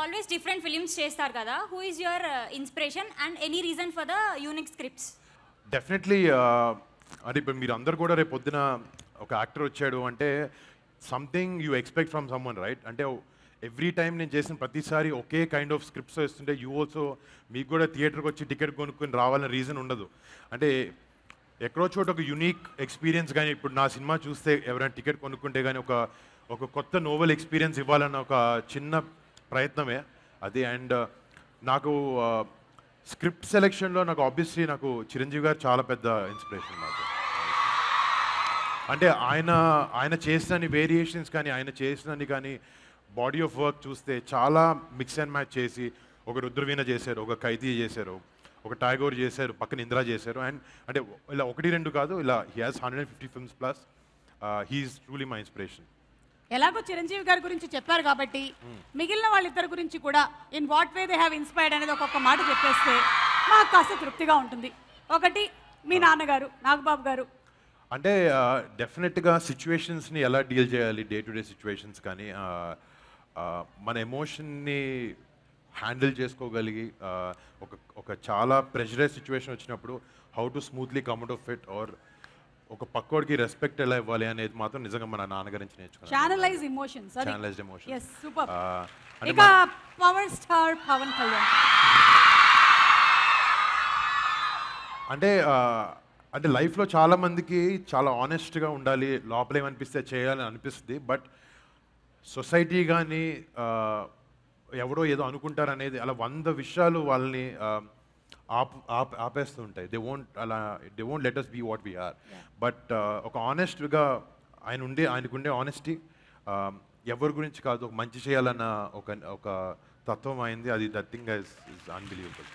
Always different films చేస్తారు కదా, who is your inspiration and any reason for the unique scripts? Definitely అంటే ఇప్పుడు మీరు అందరు కూడా రేపు పొద్దున ఒక యాక్టర్ వచ్చాడు అంటే something you expect from someone, right? అంటే ఎవ్రీ టైం నేను చేసిన ప్రతిసారి ఒకే కైండ్ ఆఫ్ స్క్రిప్ట్స్ వస్తుంటే యూ ఆల్సో మీకు కూడా థియేటర్కి వచ్చి టికెట్ కొనుక్కొని రావాలనే రీజన్ ఉండదు. అంటే ఎక్కడో చోట ఒక యునీక్ ఎక్స్పీరియన్స్ కానీ, ఇప్పుడు నా సినిమా చూస్తే ఎవరైనా టికెట్ కొనుక్కుంటే కానీ ఒక కొత్త నోవెల్ ఎక్స్పీరియన్స్ ఇవ్వాలన్న ఒక చిన్న ప్రయత్నమే అది. అండ్ నాకు స్క్రిప్ట్ సెలెక్షన్లో నాకు ఆబ్వియస్లీ నాకు చిరంజీవి గారు చాలా పెద్ద ఇన్స్పిరేషన్ నాకు. అంటే ఆయన చేసిన వేరియేషన్స్ కానీ, ఆయన చేసినని కానీ బాడీ ఆఫ్ వర్క్ చూస్తే చాలా మిక్స్ అండ్ మ్యాచ్ చేసి ఒక రుద్రవీణ చేశారు, ఒక ఖైదీ చేశారు, ఒక టాగోర్ చేశారు, పక్కన ఇందిరా చేశారు. అండ్ అంటే ఇలా 1-2 కాదు, ఇలా he has 150 films plus. He's truly my inspiration. ఎలాగో చిరంజీవి గారి గురించి చెప్పారు కాబట్టి మిగిలిన వాళ్ళిద్దరి గురించి కూడా in what way they have inspired అనేది ఒక్కొక్క మాట చెప్పేస్తే మాకు కాస్త తృప్తిగా ఉంటుంది. ఒకటి మీ నాన్నగారు నాగబాబు గారు. అంటే డెఫినెట్గా సిచ్యువేషన్స్ని ఎలా డీల్ చేయాలి, డే టు డే సిచ్యువేషన్స్ కానీ మన ఎమోషన్ని హ్యాండిల్ చేసుకోగలిగి ఒక చాలా ప్రెషరైజ్ సిచ్యువేషన్ వచ్చినప్పుడు how to smoothly come out of it, or ఒక పక్కోడికి రెస్పెక్ట్ ఎలా ఇవ్వాలి అనేది మాత్రం నిజంగా మన నాన్నగారి నుంచి నేర్చుకున్నాను. Channelise emotions. Channelised emotions. yes super. ఇక పవర్ స్టార్ పవన్ కళ్యాణ్ అంటే లైఫ్లో చాలా మందికి చాలా ఆనెస్ట్గా ఉండాలి, లోపల ఏమనిపిస్తే చేయాలని అనిపిస్తుంది. బట్ సొసైటీ కానీ ఎవడో ఏదో అనుకుంటారు అనేది అలా 100 విషయాలు వాళ్ళని ఆపేస్తూ ఉంటాయి. They won't let us be what we are. But ఒక ఆనెస్ట్గా ఆయనకుండే ఆనెస్టీ ఎవరి గురించి కాదు, ఒక మంచి చేయాలన్న ఒక తత్వం అయింది. అది దట్ థింగ్ ఇస్ అన్బిలీవబుల్.